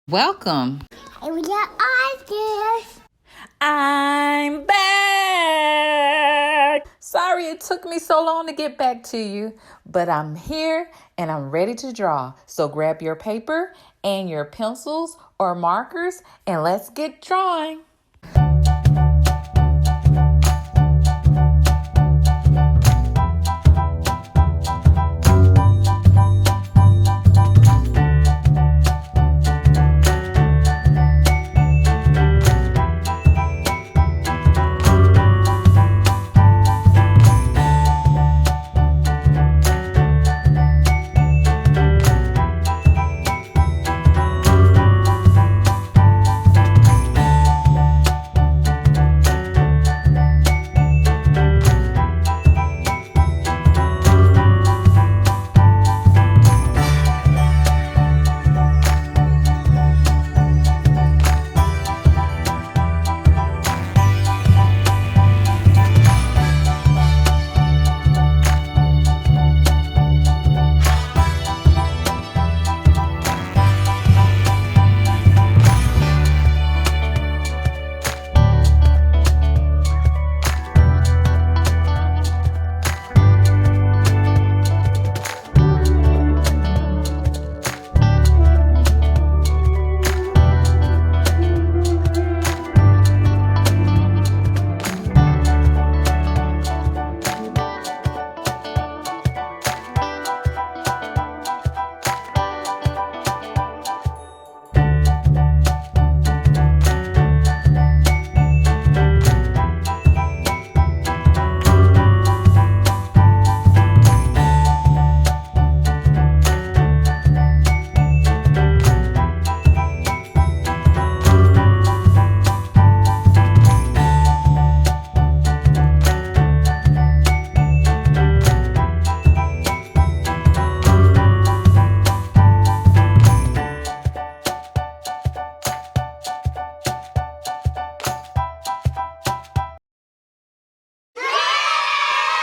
Welcome. We got Oscars. I'm back. Sorry it took me so long to get back to you, but I'm here and I'm ready to draw. So grab your paper and your pencils or markers and let's get drawing.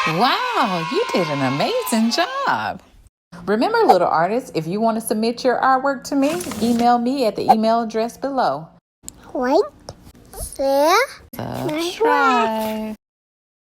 Wow, you did an amazing job. Remember, little artists, if you want to submit your artwork to me, email me at the email address below. Like, share, Subscribe.